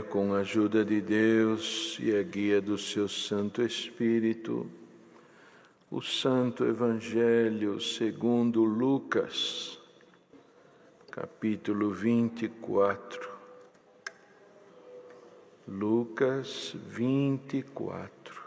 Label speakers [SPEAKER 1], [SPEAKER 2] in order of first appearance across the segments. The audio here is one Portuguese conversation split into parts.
[SPEAKER 1] Com a ajuda de Deus e a guia do seu Santo Espírito, o Santo Evangelho segundo Lucas, capítulo 24. Lucas 24.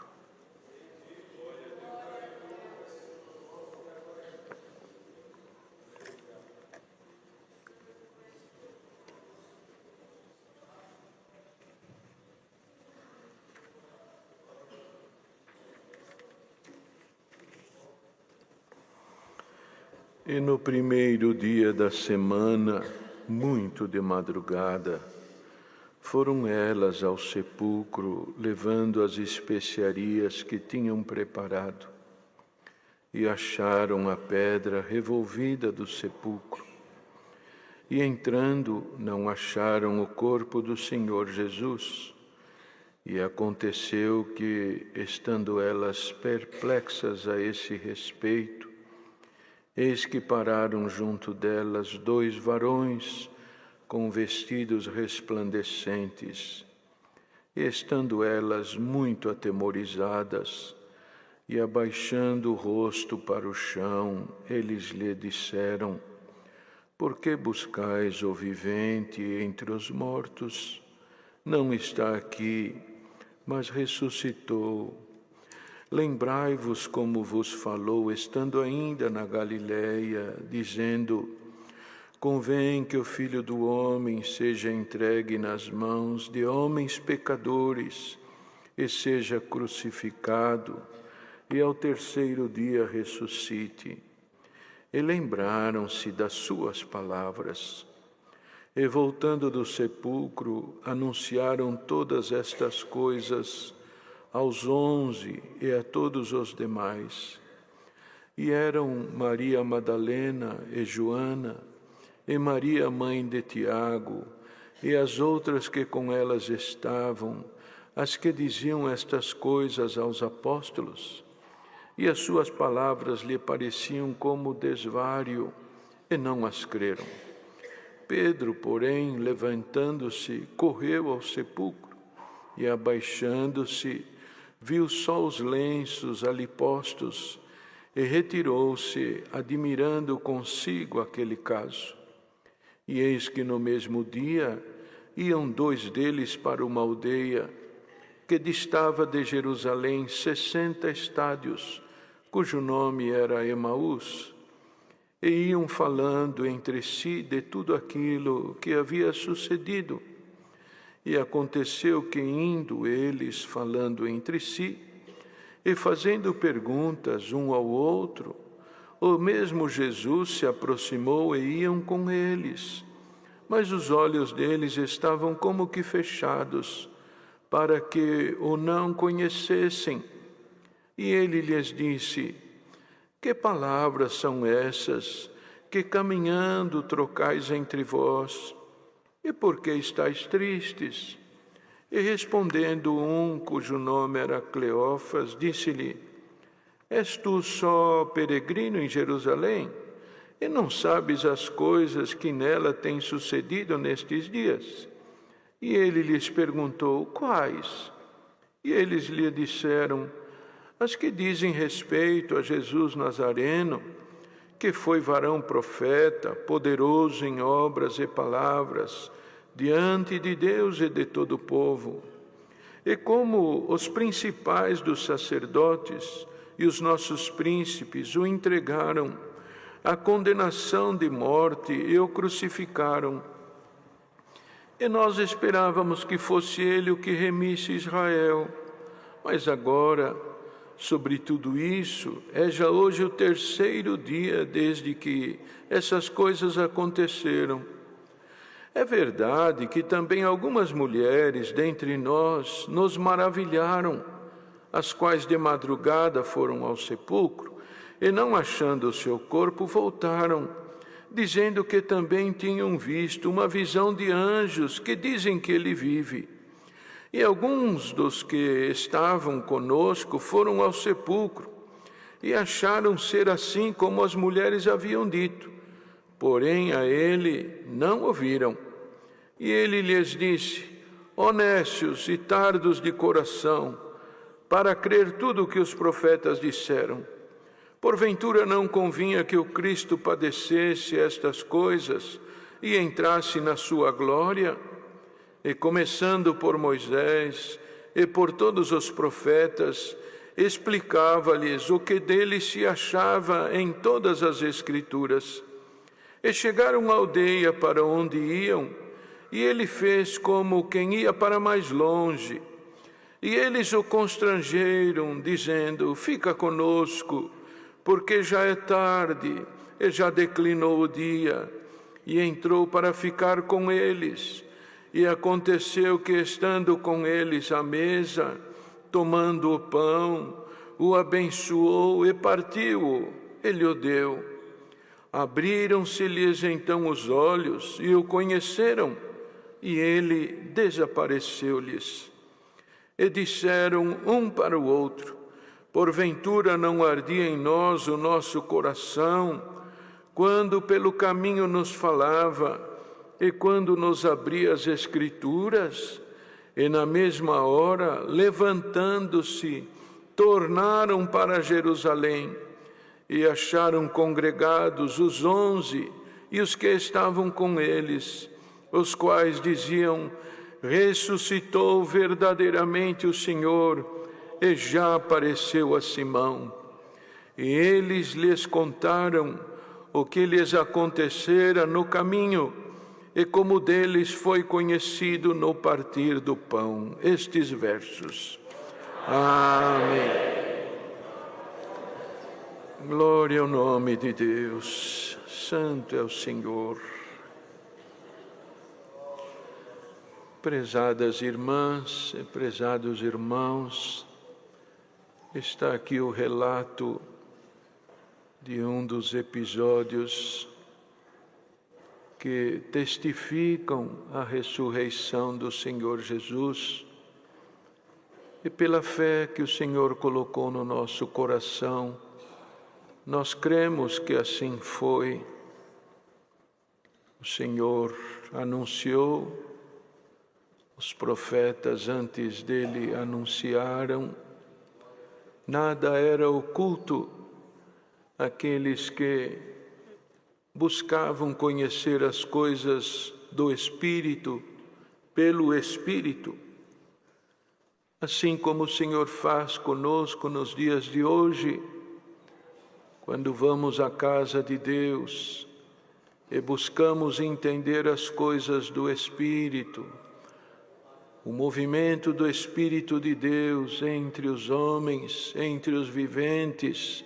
[SPEAKER 1] E no primeiro dia da semana, muito de madrugada, foram elas ao sepulcro, levando as especiarias que tinham preparado, e acharam a pedra revolvida do sepulcro. E entrando, não acharam o corpo do Senhor Jesus. E aconteceu que, estando elas perplexas a esse respeito, eis que pararam junto delas 2 varões com vestidos resplandecentes. E estando elas muito atemorizadas e abaixando o rosto para o chão, eles lhe disseram: por que buscais o vivente entre os mortos? Não está aqui, mas ressuscitou. Lembrai-vos como vos falou, estando ainda na Galileia, dizendo: convém que o Filho do Homem seja entregue nas mãos de homens pecadores e seja crucificado, e ao terceiro dia ressuscite. E lembraram-se das suas palavras. E voltando do sepulcro, anunciaram todas estas coisas aos 11 e a todos os demais. E eram Maria Madalena e Joana, e Maria, mãe de Tiago, e as outras que com elas estavam, as que diziam estas coisas aos apóstolos. E as suas palavras lhe pareciam como desvario, e não as creram. Pedro, porém, levantando-se, correu ao sepulcro, e abaixando-se, viu só os lenços ali postos, e retirou-se, admirando consigo aquele caso. E eis que no mesmo dia iam 2 deles para uma aldeia que distava de Jerusalém 60 estádios, cujo nome era Emaús, e iam falando entre si de tudo aquilo que havia sucedido. E aconteceu que, indo eles falando entre si e fazendo perguntas um ao outro, o mesmo Jesus se aproximou e iam com eles. Mas os olhos deles estavam como que fechados, para que o não conhecessem. E ele lhes disse: que palavras são essas que caminhando trocais entre vós? E por que estáis tristes? E respondendo um, cujo nome era Cleófas, disse-lhe: és tu só peregrino em Jerusalém? E não sabes as coisas que nela têm sucedido nestes dias? E ele lhes perguntou: quais? E eles lhe disseram: as que dizem respeito a Jesus Nazareno, que foi varão profeta, poderoso em obras e palavras, diante de Deus e de todo o povo. E como os principais dos sacerdotes e os nossos príncipes o entregaram à condenação de morte e o crucificaram. E nós esperávamos que fosse ele o que remisse Israel. Mas agora, sobre tudo isso, é já hoje o 3º dia desde que essas coisas aconteceram. É verdade que também algumas mulheres dentre nós nos maravilharam, as quais de madrugada foram ao sepulcro e, não achando o seu corpo, voltaram, dizendo que também tinham visto uma visão de anjos que dizem que ele vive. E alguns dos que estavam conosco foram ao sepulcro e acharam ser assim como as mulheres haviam dito, porém a ele não ouviram. E ele lhes disse: ó nécios e tardos de coração, para crer tudo o que os profetas disseram. Porventura não convinha que o Cristo padecesse estas coisas e entrasse na sua glória? E começando por Moisés e por todos os profetas, explicava-lhes o que dele se achava em todas as Escrituras. E chegaram à aldeia para onde iam, e ele fez como quem ia para mais longe. E eles o constrangeram, dizendo: fica conosco, porque já é tarde e já declinou o dia. E entrou para ficar com eles. E aconteceu que, estando com eles à mesa, tomando o pão, o abençoou e partiu-o, ele o deu. Abriram-se-lhes então os olhos e o conheceram, e ele desapareceu-lhes. E disseram um para o outro: porventura não ardia em nós o nosso coração, quando pelo caminho nos falava, e quando nos abria as Escrituras? E na mesma hora, levantando-se, tornaram para Jerusalém, e acharam congregados os 11 e os que estavam com eles, os quais diziam: ressuscitou verdadeiramente o Senhor, e já apareceu a Simão. E eles lhes contaram o que lhes acontecera no caminho, e como deles foi conhecido no partir do pão. Estes versos. Amém. Glória ao nome de Deus. Santo é o Senhor. Prezadas irmãs e prezados irmãos, está aqui o relato de um dos episódios que testificam a ressurreição do Senhor Jesus, e pela fé que o Senhor colocou no nosso coração, nós cremos que assim foi. O Senhor anunciou, os profetas antes dele anunciaram, nada era oculto àqueles que buscavam conhecer as coisas do Espírito pelo Espírito, assim como o Senhor faz conosco nos dias de hoje, quando vamos à casa de Deus e buscamos entender as coisas do Espírito, o movimento do Espírito de Deus entre os homens, entre os viventes,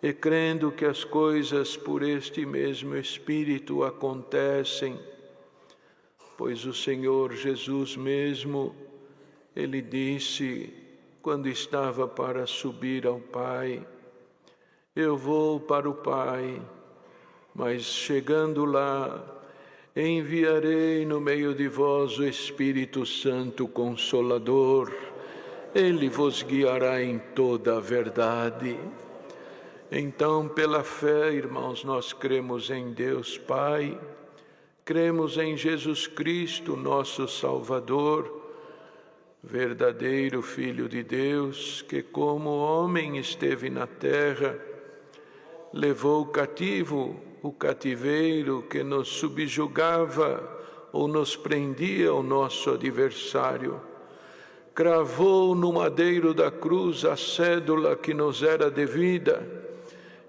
[SPEAKER 1] e crendo que as coisas por este mesmo Espírito acontecem, pois o Senhor Jesus mesmo, ele disse, quando estava para subir ao Pai: eu vou para o Pai, mas chegando lá, enviarei no meio de vós o Espírito Santo Consolador, ele vos guiará em toda a verdade. Então, pela fé, irmãos, nós cremos em Deus Pai, cremos em Jesus Cristo, nosso Salvador, verdadeiro Filho de Deus, que como homem esteve na terra, levou cativo o cativeiro que nos subjugava ou nos prendia ao nosso adversário, cravou no madeiro da cruz a cédula que nos era devida,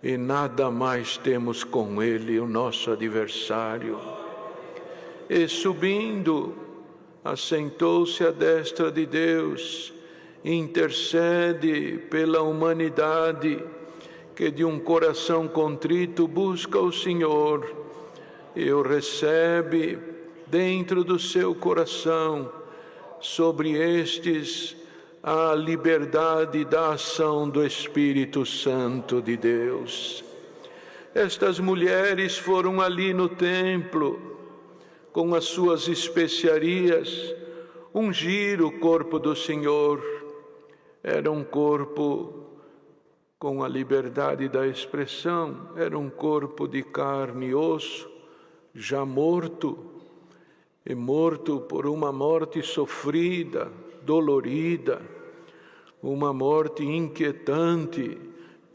[SPEAKER 1] e nada mais temos com ele, o nosso adversário. E subindo, assentou-se à destra de Deus, intercede pela humanidade que de um coração contrito busca o Senhor e o recebe dentro do seu coração. Sobre estes a liberdade da ação do Espírito Santo de Deus. Estas mulheres foram ali no templo, com as suas especiarias, ungir o corpo do Senhor. Era um corpo com a liberdade da expressão, era um corpo de carne e osso, já morto, e morto por uma morte sofrida, dolorida, uma morte inquietante,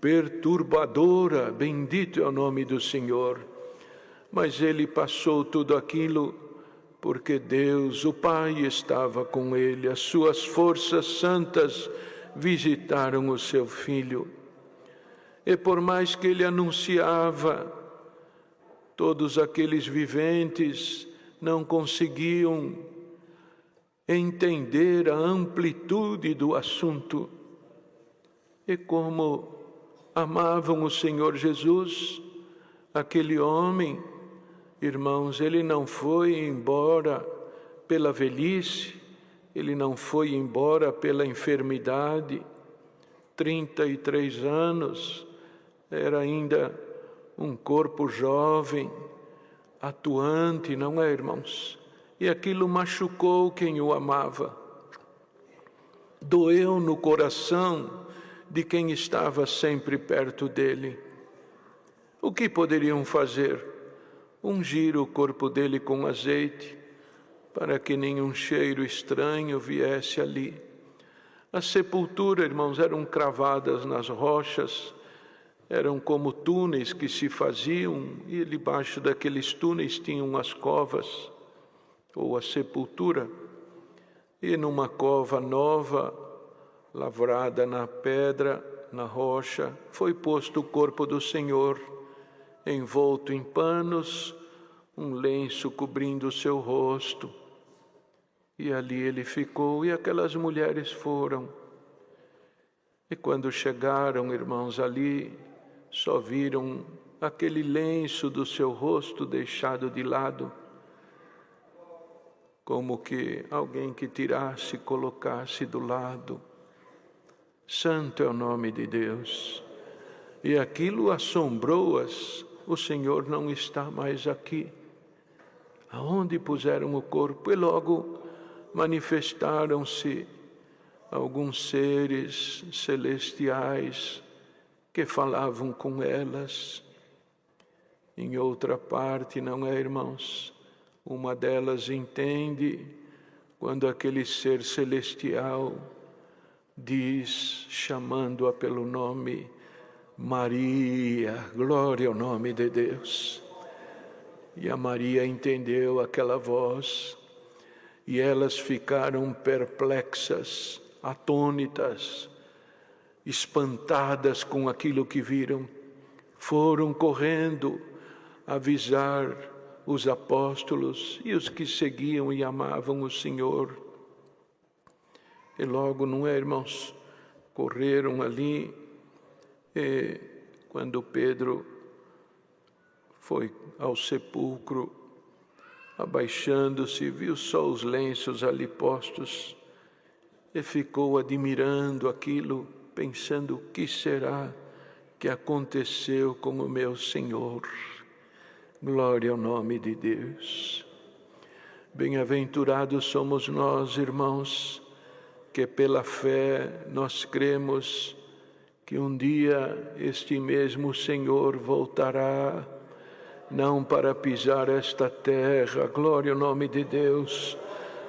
[SPEAKER 1] perturbadora, bendito é o nome do Senhor. Mas ele passou tudo aquilo porque Deus, o Pai, estava com ele. As suas forças santas visitaram o seu Filho. E por mais que ele anunciava, todos aqueles viventes não conseguiam entender a amplitude do assunto. E como amavam o Senhor Jesus, aquele homem, irmãos, ele não foi embora pela velhice, ele não foi embora pela enfermidade. 33 anos, era ainda um corpo jovem, atuante, não é, irmãos? E aquilo machucou quem o amava. Doeu no coração de quem estava sempre perto dele. O que poderiam fazer? Ungir o corpo dele com azeite, para que nenhum cheiro estranho viesse ali. A sepultura, irmãos, eram cravadas nas rochas, eram como túneis que se faziam, e debaixo daqueles túneis tinham as covas, ou a sepultura, e numa cova nova, lavrada na pedra, na rocha, foi posto o corpo do Senhor, envolto em panos, um lenço cobrindo o seu rosto. E ali ele ficou, e aquelas mulheres foram. E quando chegaram, irmãos, ali, só viram aquele lenço do seu rosto deixado de lado, como que alguém que tirasse e colocasse do lado. Santo é o nome de Deus. E aquilo assombrou-as. O Senhor não está mais aqui. Aonde puseram o corpo? E logo manifestaram-se alguns seres celestiais que falavam com elas. Em outra parte, não é, irmãos? Uma delas entende quando aquele ser celestial diz, chamando-a pelo nome, Maria, glória ao nome de Deus. E a Maria entendeu aquela voz, e elas ficaram perplexas, atônitas, espantadas com aquilo que viram. Foram correndo avisar os apóstolos e os que seguiam e amavam o Senhor. E logo, não é, irmãos, correram ali, e quando Pedro foi ao sepulcro, abaixando-se, viu só os lenços ali postos, e ficou admirando aquilo, pensando, o que será que aconteceu com o meu Senhor? Glória ao nome de Deus. Bem-aventurados somos nós, irmãos, que pela fé nós cremos que um dia este mesmo Senhor voltará, não para pisar esta terra, glória ao nome de Deus,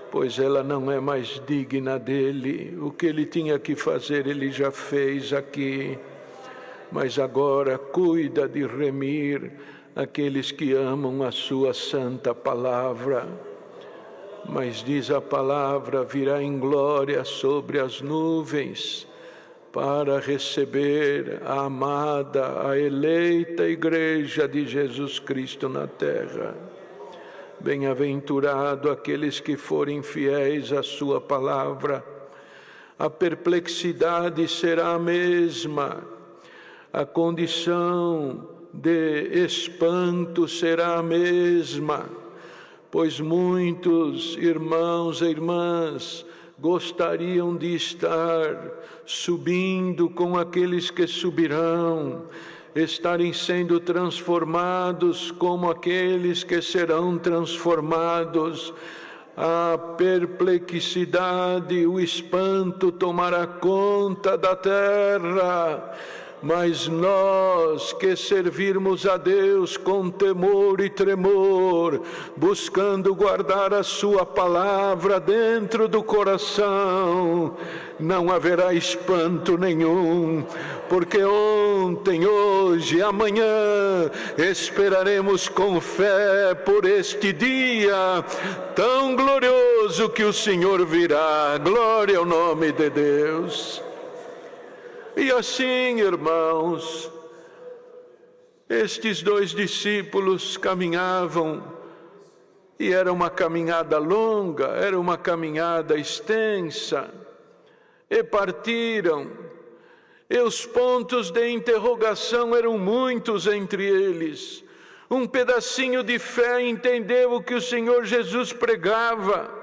[SPEAKER 1] pois ela não é mais digna dele. O que ele tinha que fazer, ele já fez aqui, mas agora cuida de remir aqueles que amam a sua santa palavra. Mas diz a palavra, virá em glória sobre as nuvens para receber a amada, a eleita igreja de Jesus Cristo na terra. Bem-aventurado aqueles que forem fiéis à sua palavra. A perplexidade será a mesma, a condição de espanto será a mesma, pois muitos irmãos e irmãs gostariam de estar subindo com aqueles que subirão, estarem sendo transformados como aqueles que serão transformados. A perplexidade, o espanto tomará conta da terra, Mas nós que servirmos a Deus com temor e tremor, buscando guardar a sua palavra dentro do coração, não haverá espanto nenhum, porque ontem, hoje e amanhã esperaremos com fé por este dia tão glorioso que o Senhor virá. Glória ao nome de Deus. E assim, irmãos, estes dois discípulos caminhavam, e era uma caminhada longa, era uma caminhada extensa, e partiram, e os pontos de interrogação eram muitos entre eles. Um pedacinho de fé entendeu o que o Senhor Jesus pregava,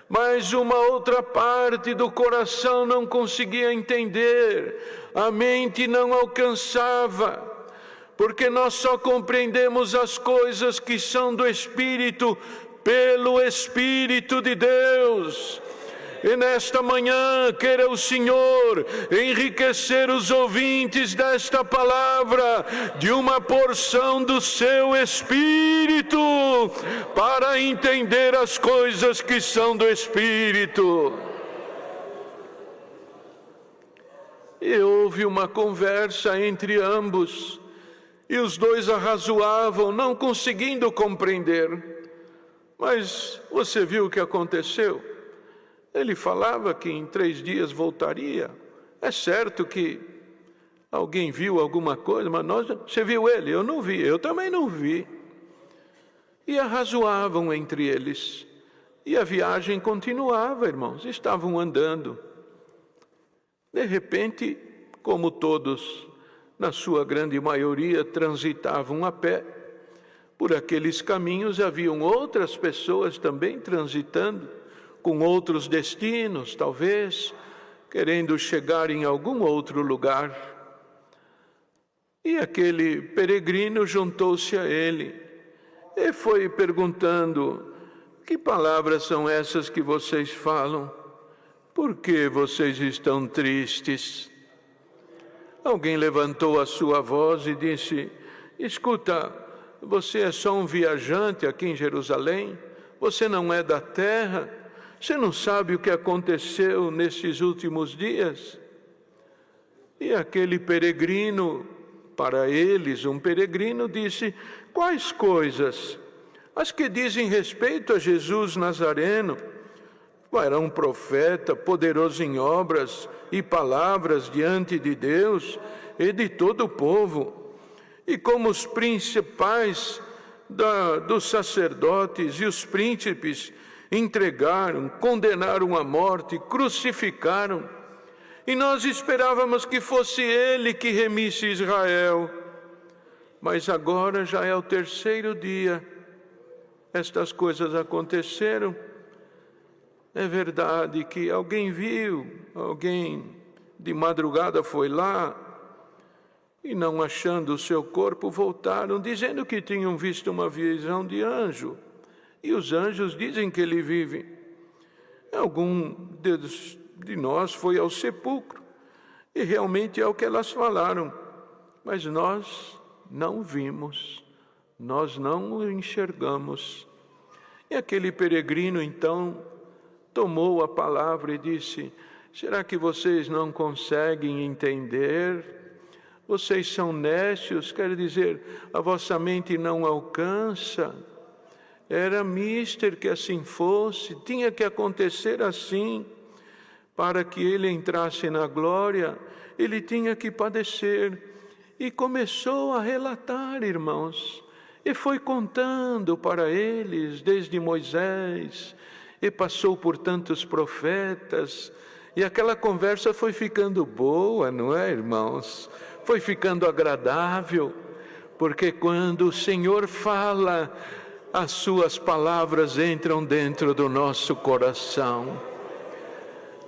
[SPEAKER 1] mas uma outra parte do coração não conseguia entender, a mente não alcançava, porque nós só compreendemos as coisas que são do Espírito pelo Espírito de Deus. E nesta manhã, queira o Senhor enriquecer os ouvintes desta palavra de uma porção do seu Espírito, para entender as coisas que são do Espírito. E houve uma conversa entre ambos, e os dois arrazoavam, não conseguindo compreender. Mas você viu o que aconteceu? Ele falava que em 3 dias voltaria. É certo que alguém viu alguma coisa, mas você viu ele? Eu não vi, eu também não vi. E arrazoavam entre eles. E a viagem continuava, irmãos, estavam andando. De repente, como todos, na sua grande maioria, transitavam a pé, por aqueles caminhos haviam outras pessoas também transitando, com outros destinos, talvez, querendo chegar em algum outro lugar. E aquele peregrino juntou-se a ele e foi perguntando: que palavras são essas que vocês falam? Por que vocês estão tristes? Alguém levantou a sua voz e disse: escuta, você é só um viajante aqui em Jerusalém? Você não é da terra? Você não sabe o que aconteceu nesses últimos dias? E aquele peregrino, para eles um peregrino, disse: quais coisas? As que dizem respeito a Jesus Nazareno. Era um profeta, poderoso em obras e palavras diante de Deus e de todo o povo. E como os principais dos sacerdotes e os príncipes entregaram, condenaram à morte, crucificaram. E nós esperávamos que fosse ele que remisse Israel. Mas agora já é o 3º dia. Estas coisas aconteceram. É verdade que alguém viu, alguém de madrugada foi lá, e não achando o seu corpo, voltaram, dizendo que tinham visto uma visão de anjo. E os anjos dizem que ele vive. Algum de nós foi ao sepulcro, e realmente é o que elas falaram. Mas nós não vimos, nós não o enxergamos. E aquele peregrino, então, tomou a palavra e disse: será que vocês não conseguem entender? Vocês são nécios, quer dizer, a vossa mente não alcança. Era mister que assim fosse, tinha que acontecer assim. Para que ele entrasse na glória, ele tinha que padecer. E começou a relatar, irmãos, e foi contando para eles, desde Moisés, e passou por tantos profetas, e aquela conversa foi ficando boa, não é, irmãos? Foi ficando agradável, porque quando o Senhor fala, as suas palavras entram dentro do nosso coração.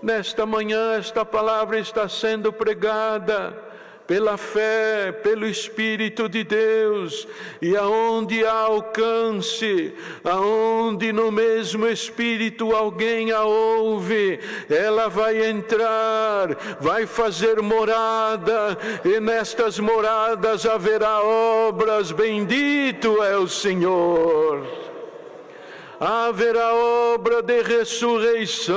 [SPEAKER 1] Nesta manhã, esta palavra está sendo pregada pela fé, pelo Espírito de Deus, e aonde há alcance, aonde no mesmo Espírito alguém a ouve, ela vai entrar, vai fazer morada, e nestas moradas haverá obras, bendito é o Senhor. Haverá obra de ressurreição,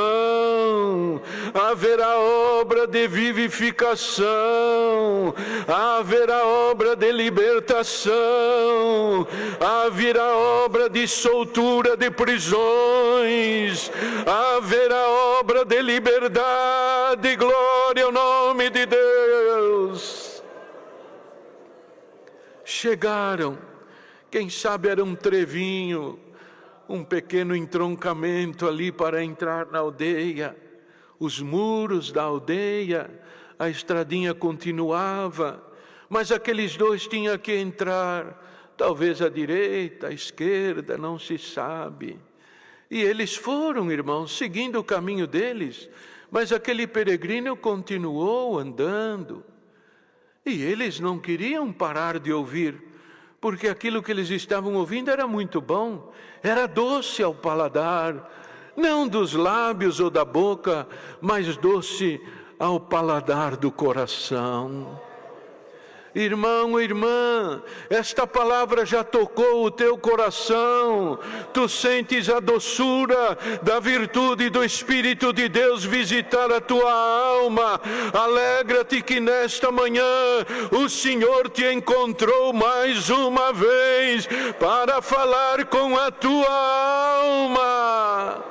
[SPEAKER 1] haverá obra de vivificação, haverá obra de libertação, haverá obra de soltura de prisões, haverá obra de liberdade, glória ao nome de Deus. Chegaram, quem sabe era um trevinho, um pequeno entroncamento ali para entrar na aldeia. Os muros da aldeia, a estradinha continuava, mas aqueles dois tinham que entrar, talvez à direita, à esquerda, não se sabe. E eles foram, irmãos, seguindo o caminho deles, mas aquele peregrino continuou andando. E eles não queriam parar de ouvir, porque aquilo que eles estavam ouvindo era muito bom, era doce ao paladar, não dos lábios ou da boca, mas doce ao paladar do coração. Irmão, irmã, esta palavra já tocou o teu coração, tu sentes a doçura da virtude do Espírito de Deus visitar a tua alma. Alegra-te que nesta manhã o Senhor te encontrou mais uma vez para falar com a tua alma.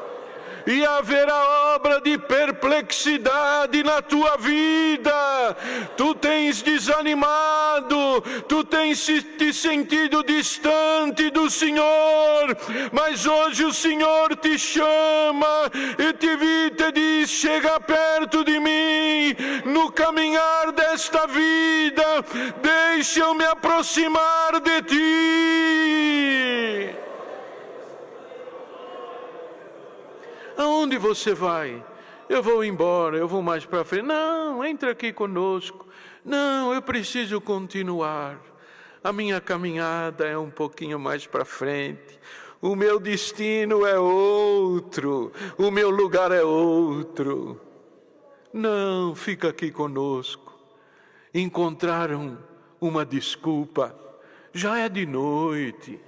[SPEAKER 1] E haverá obra de perplexidade na tua vida. Tu tens desanimado, tu tens te sentido distante do Senhor, mas hoje o Senhor te chama e te diz: chega perto de mim, no caminhar desta vida, deixa eu me aproximar de ti. Aonde você vai? Eu vou embora, eu vou mais para frente. Não, entra aqui conosco. Não, eu preciso continuar. A minha caminhada é um pouquinho mais para frente. O meu destino é outro. O meu lugar é outro. Não, fica aqui conosco. Encontraram uma desculpa. Já é de noite.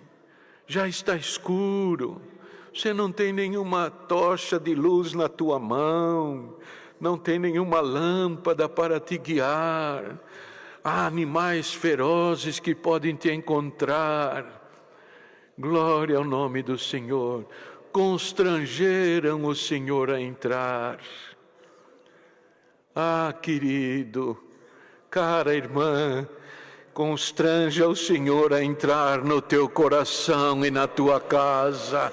[SPEAKER 1] Já está escuro. Você não tem nenhuma tocha de luz na tua mão, não tem nenhuma lâmpada para te guiar. Há animais ferozes que podem te encontrar. Glória ao nome do Senhor. Constrangeram o Senhor a entrar. Ah, querido, cara irmã, constranja o Senhor a entrar no teu coração e na tua casa.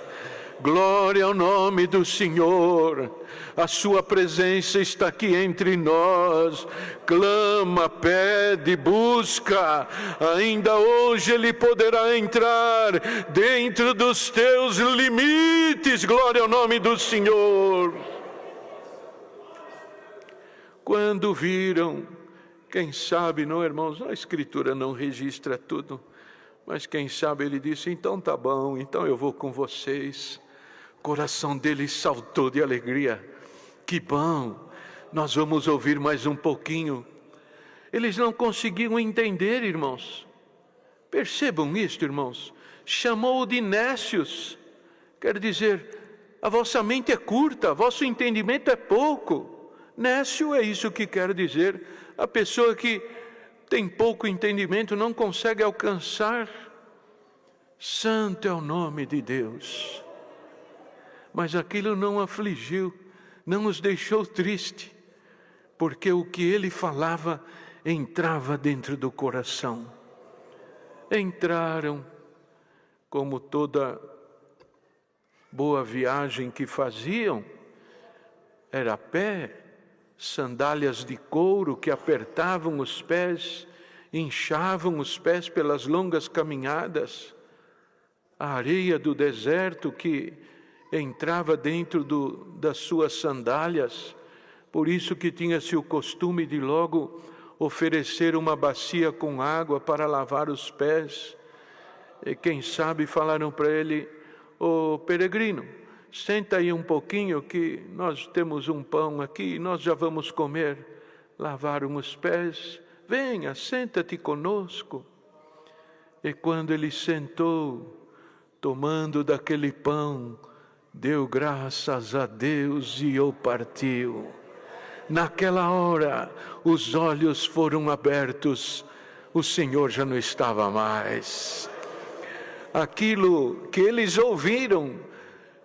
[SPEAKER 1] Glória ao nome do Senhor, a sua presença está aqui entre nós. Clama, pede, busca, ainda hoje Ele poderá entrar dentro dos teus limites. Glória ao nome do Senhor. Quando viram, quem sabe, não, irmãos, a Escritura não registra tudo, mas quem sabe Ele disse: então tá bom, então eu vou com vocês. O coração deles saltou de alegria. Que bom, nós vamos ouvir mais um pouquinho. Eles não conseguiam entender, irmãos. Percebam isto, irmãos. Chamou-o de nécios. Quer dizer, a vossa mente é curta, vosso entendimento é pouco. Nécio é isso que quer dizer. A pessoa que tem pouco entendimento não consegue alcançar. Santo é o nome de Deus. Mas aquilo não afligiu, não os deixou triste, porque o que ele falava entrava dentro do coração. Entraram, como toda boa viagem que faziam, era a pé, sandálias de couro que apertavam os pés, inchavam os pés pelas longas caminhadas, a areia do deserto que entrava dentro das suas sandálias, por isso que tinha-se o costume de logo oferecer uma bacia com água para lavar os pés. E quem sabe falaram para ele: ô peregrino, senta aí um pouquinho que nós temos um pão aqui, nós já vamos comer. Lavaram os pés. Venha, senta-te conosco. E quando ele sentou, tomando daquele pão, deu graças a Deus e o partiu. Naquela hora, os olhos foram abertos, o Senhor já não estava mais. Aquilo que eles ouviram,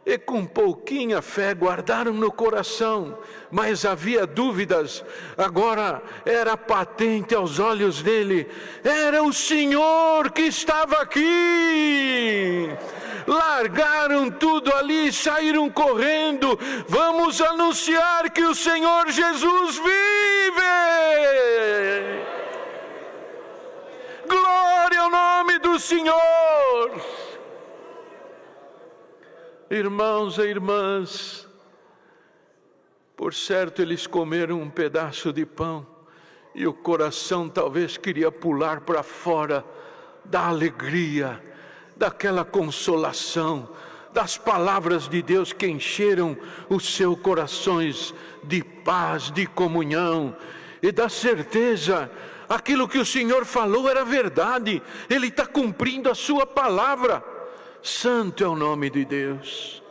[SPEAKER 1] e com pouquinha fé guardaram no coração, mas havia dúvidas. Agora era patente aos olhos dele, era o Senhor que estava aqui. Largaram tudo ali, saíram correndo. Vamos anunciar que o Senhor Jesus vive. Glória ao nome do Senhor. Irmãos e irmãs, por certo eles comeram um pedaço de pão e o coração talvez queria pular para fora da alegria, daquela consolação, das palavras de Deus que encheram os seus corações de paz, de comunhão e da certeza. Aquilo que o Senhor falou era verdade, Ele está cumprindo a sua palavra. Santo é o nome de Deus.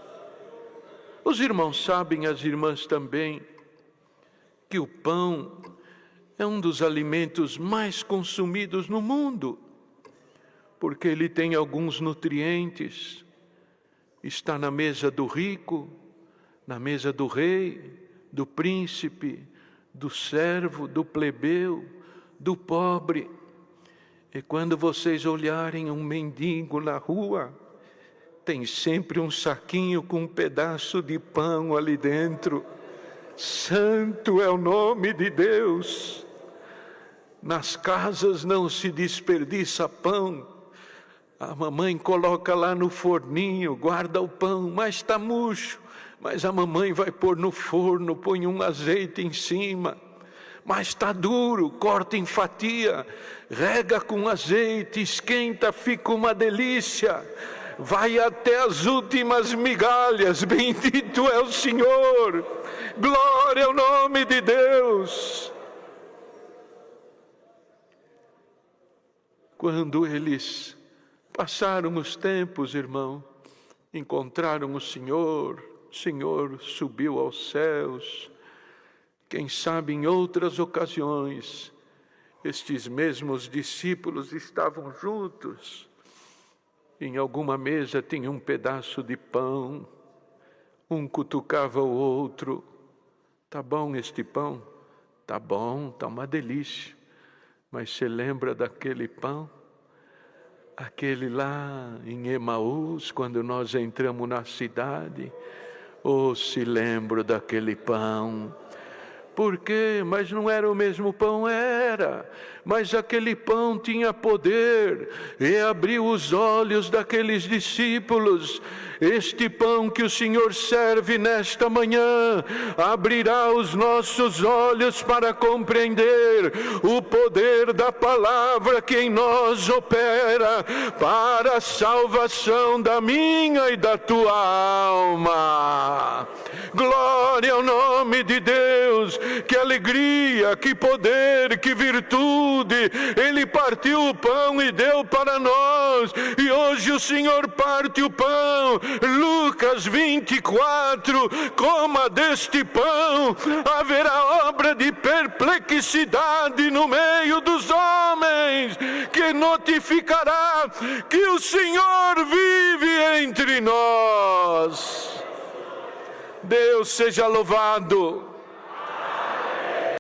[SPEAKER 1] Os irmãos sabem, as irmãs também, que o pão é um dos alimentos mais consumidos no mundo, porque ele tem alguns nutrientes. Está na mesa do rico, na mesa do rei, do príncipe, do servo, do plebeu, do pobre. E quando vocês olharem um mendigo na rua, tem sempre um saquinho com um pedaço de pão ali dentro. Santo é o nome de Deus. Nas casas não se desperdiça pão. A mamãe coloca lá no forninho, guarda o pão, mas está murcho. Mas a mamãe vai pôr no forno, põe um azeite em cima. Mas está duro, corta em fatia, rega com azeite, esquenta, fica uma delícia. Vai até as últimas migalhas, bendito é o Senhor, glória ao nome de Deus. Quando eles passaram os tempos, irmão, encontraram o Senhor subiu aos céus. Quem sabe em outras ocasiões, estes mesmos discípulos estavam juntos. Em alguma mesa tinha um pedaço de pão, um cutucava o outro. Tá bom este pão? Tá bom, tá uma delícia. Mas você lembra daquele pão? Aquele lá em Emaús, quando nós entramos na cidade? Oh, se lembro daquele pão. Por quê? Mas não era o mesmo pão? Era. Mas aquele pão tinha poder e abriu os olhos daqueles discípulos. Este pão que o Senhor serve nesta manhã abrirá os nossos olhos para compreender o poder da palavra que em nós opera para a salvação da minha e da tua alma. Glória ao nome de Deus. Que alegria, que poder, que virtude. Ele partiu o pão e deu para nós. E hoje o Senhor parte o pão. Lucas 24, coma deste pão. Haverá obra de perplexidade no meio dos homens, que notificará que o Senhor vive entre nós. Deus seja louvado.